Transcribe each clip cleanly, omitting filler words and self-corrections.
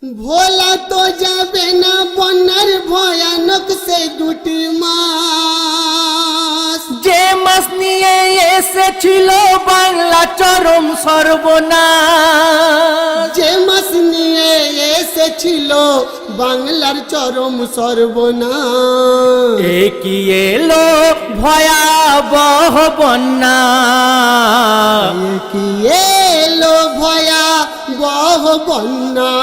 ভোলা তো যাবে না বন্যার ভয়ানক সেই দুটি মাস, যে মাস নিয়ে এসেছিল বাংলা চরম সর্বনাশ, যে মাস নিয়ে এসেছিল বাংলার চরম সর্বনাশ। কি এলো ভয়াবহ বন্যা, কি এলো ভয়াবহ বন্যা,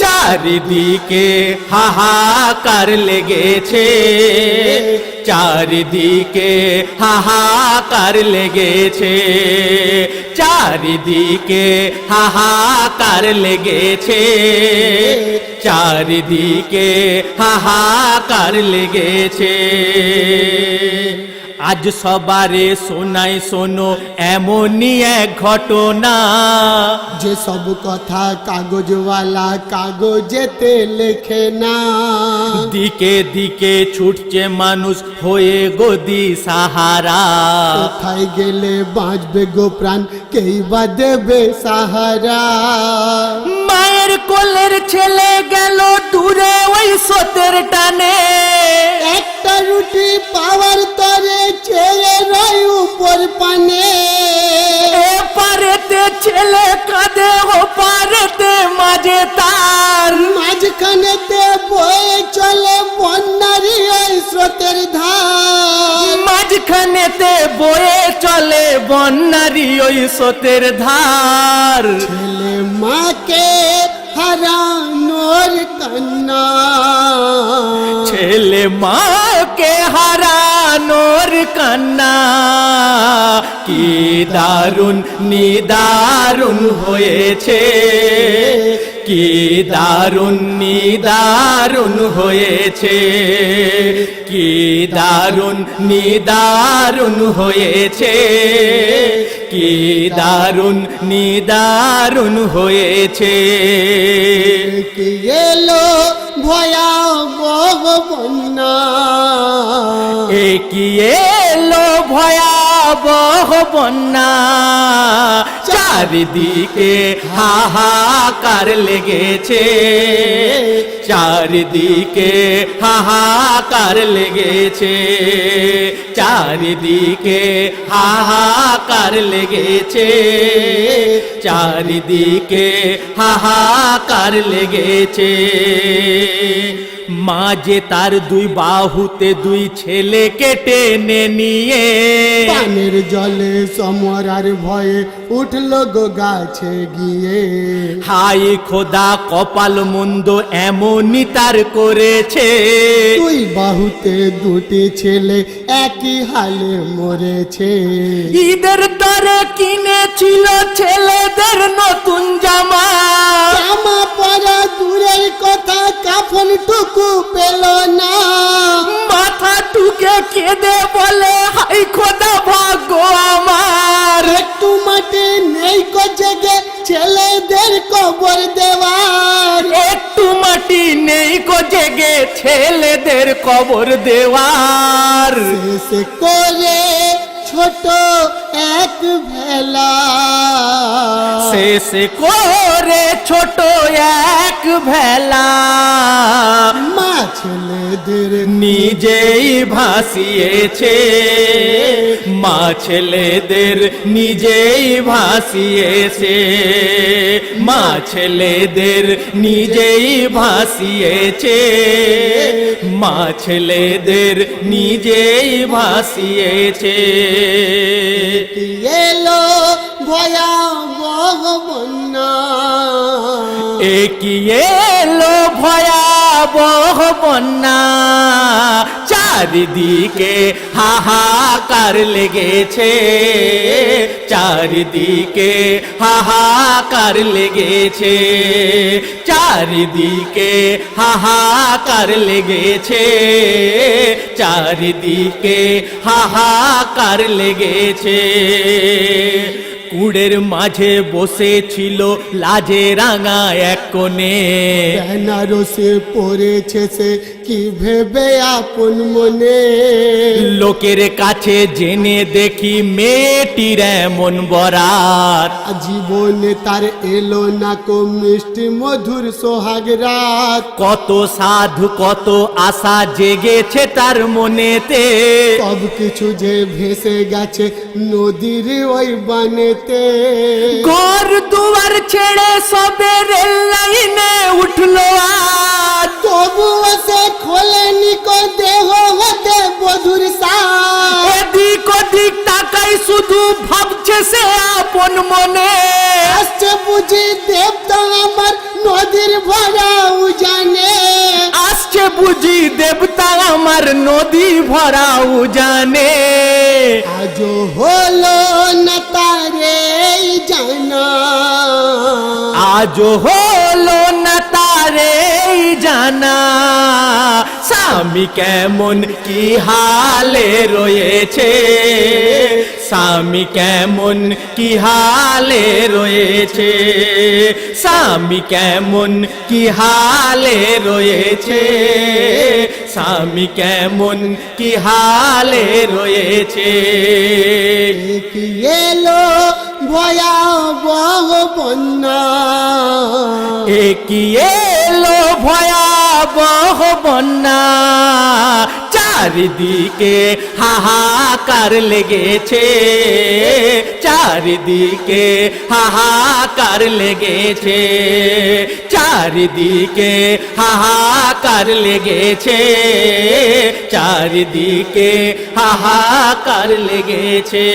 চারিদিকে হাহাকার লেগেছে, চারিদিকে হাহাকার লেগেছে, চারিদিকে হাহাকার লেগেছে, চারিদিকে হাহাকার লেগেছে। আজ সবারে শোনাই শোনো এমনই এক ঘটনা, যে সব কথা কাগজওয়ালা কাগজেতে লেখে না। দিকে দিকে ছুটছে মানুষ হয়ে গদি সাহারা, কোথায় গেলে বাঁচবে গো প্রাণ, কেই বা দেবে সাহারা। মায়ের কোলের ছেলে গেল দূরে ওই স্রোতের টানে, একটা রুটি পাওয়ার তরে ছেড়ে রয় উপর পানে। এপারেতে ছেলে কাঁদে ওপারেতে মাঝে তার, মাঝখানেতে বয়ে চলে বন্যারি ওই স্রোতের ধার। মাঝখানেতে বয়ে চলে বন্যারি ওই স্রোতের ধার। ছেলে মাকে হারানোর কান্না, ছেলে মাকে হারানোর কান্না, কি দারুণ নিদারুণ হয়েছে, কি দারুণ নিদারুণ হয়েছে, কি দারুণ নিদারুণ হয়েছে, কি দারুণ নিদারুণ হয়েছে। কি এলো ভয়াবহ বন্যা, কি এলো ভয়াবহ বন্যা, চারিদিকে হাহাকার লেগেছে, চারিদিকে হাহাকার লেগেছে, চারিদিকে হাহাকার লেগেছে, চারিদিকে হাহাকার লেগেছে। মাঝে তার দুই বাহুতে দুই ছেলেকে টেনে নিয়ে, পানের জলে সমরার ভয়ে উঠল গো গাছে গিয়ে। হাই খোদা কপাল মন্দ এমনই তার করেছে, দুই বাহুতে দুটি ছেলে একই হালে মরেছে। ঈদের দরে কিনেছিল ছেলেদের নতুন জামা, জামা পরা দূরের কথা কাফন টুকু পেল না। মাথা টুকে কেঁদে বলে হাই খোদা ভাগ্য আমার, একটু মাটি নেই কো জেগে ছেলেদের কবর দেওয়ার। একটু মাটি নেই কো জেগে ছেলেদের কবর দেওয়ার। শেষ করে ছোট এক ভেলা, শেষ করে ছোট এক ভেলা, মা ছেলেদের নিজেই ভাসিয়েছে, মা ছেলেদের নিজেই ভাসিয়েছে, মা ছেলেদের নিজেই ভাসিয়েছে, মা ছেলেদের নিজেই ভাসিয়েছে। কি এলো ভয়াবহ বন্যা, কি এলো ভয়াবহ বন্যা, চারিদিকে হাহাকার লেগেছে, চারিদিকে হাহাকার লেগেছে, চারিদিকে হাহাকার লেগেছে, চারিদিকে হাহাকার লেগেছে। কুড়ের মাঝে বসেছিল লাজে রাঙা এক কোণে, বেনারসে পড়েছে সে কি ভেবে আপন মনে। লোকের কাছে জেনে দেখি মেয়েটির এমন বরাত, জীবনে তার এলো না কো মিষ্টি মধুর সোহাগ রাত। কত সাধু কত আশা জেগেছে তার মনেতে, সব কিছু যে ভেসে গেছে নদীর ওই বানেতে। ঘর দুয়ার ছেড়ে সবে রেল লাইনে উঠলো আজ, তবুও সে খোলেনি কো দেহ হতে বধুর সাজ। এদিক ওদিক তাকাই শুধু ভাবছে সে আপন মনে, আসছে বুঝি দেবতা আমার নদীর ভরা উজানে। আসছে বুঝি দেবতা আমার নদী ভরা উজানে। আজও হলো না তারে জানা, আজও হলো না তারে জানা, স্বামী কেমন কি হালে রয়েছে, স্বামী কেমন কি হালে রয়েছে, স্বামী কেমন কি হালে রয়েছে, স্বামী কেমন কি হালে রয়েছে। কি এলো ভয়াবহ বন্যা, কি এলো ভয়াবহ বন্যা, চারিদিকে হাহাকার লেগেছে, চারিদিকে হাহাকার লেগেছে, চারিদিকে হাহাকার লেগেছে, চারিদিকে হাহাকার লেগেছে।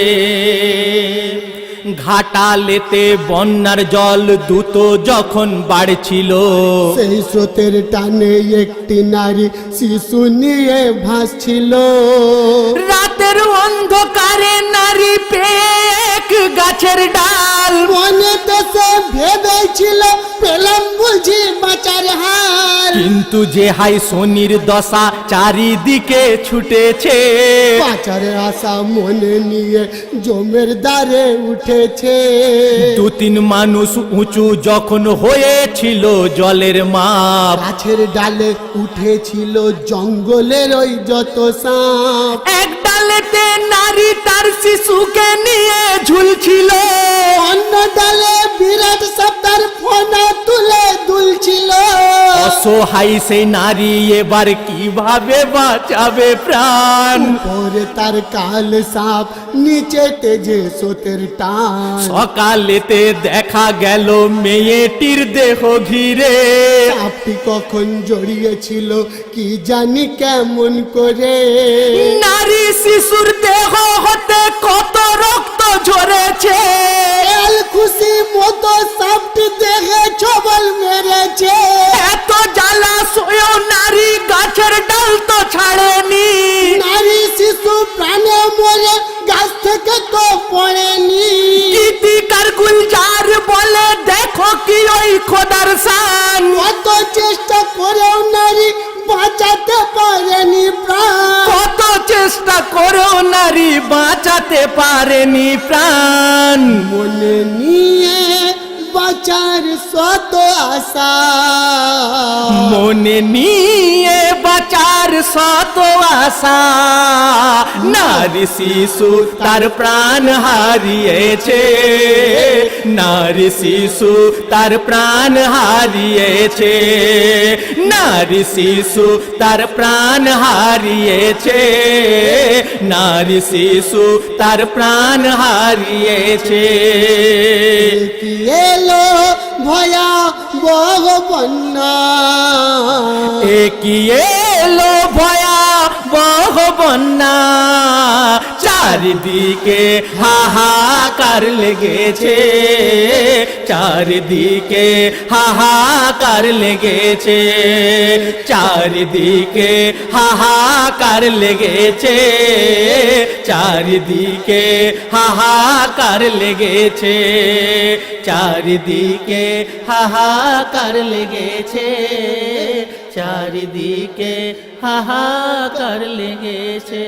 ঘাটালেতে বন্যার জল দ্রুত যখন বাড়ছিল, সেই স্রোতের টানে একটি নারী শিশু নিয়ে ভাসছিল। রাতের অন্ধকারে নারী পেয়ে এক গাছের ডাল, মনে তো সে ভেবেছিল পেলাম বুঝি বাঁচার হার। কিন্তু যে হাই শনির দশা চারিদিকে ছুটেছে, বাঁচার আশা মনে নিয়ে জমের দ্বারে উঠেছে। দু তিন মানুষ উঁচু যখন হয়েছিল জলের মাপ, গাছের ডালে উঠেছিল জঙ্গলের ওই যত সাপ। এক ডালেতে নারী তার শিশুকে নিয়ে ঝুলছিল, অন্য ডালে বিরাট সাপ তার ফোনা তুলে দুলছিল। অসহায় সেই নারী এবার কিভাবে বাঁচাবে প্রাণ, পরে তার কাল সাপ নিচে তেজে সোতের টান। সকালেতে দেখা গেল মেয়েটির দেহ ঘিরে, সাপটি কখন জড়িয়েছিল কি জানি কেমন করে। নারী শিশুর দেহ হতে কত রক্ত ঝরেছে, এল খুশি মতো সাপটি দেখে ছবল মেরেছে। এত জ্বালা সয়েও নারী গাছের ডাল তো ছাড়েনি, নারী শিশু প্রাণে মরে গাছ থেকে তো পড়েনি। গীতিকার গুলজার বলে দেখো কি ওই খোদার শান, কত চেষ্টা করেও নারী বাঁচাতে পারেনি প্রাণ। কত চেষ্টা করেও নারী বাঁচাতে পারেনি প্রাণ। মনে নিয়ে বাঁচার শত আশা, মনে নিয়ে বাঁচার শত আশা, নারী শিশু তার প্রাণ হারিয়েছে, নারী শিশু তার প্রাণ হারিয়েছে, নারী শিশু তার প্রাণ হারিয়েছে, নারী শিশু তার প্রাণ হারিয়েছে। কি এলো ভয়াবহ বন্যা, কি এলো ভয়াবহ বন্যা, চারিদিকে হাহাকার লেগেছে, চারিদিকে হাহাকার লেগেছে, চারিদিকে হাহাকার লেগেছে, চারিদিকে হাহাকার লেগেছে, চারিদিকে হাহাকার লেগেছে, চারিদিকে হাহাকার লেগেছে।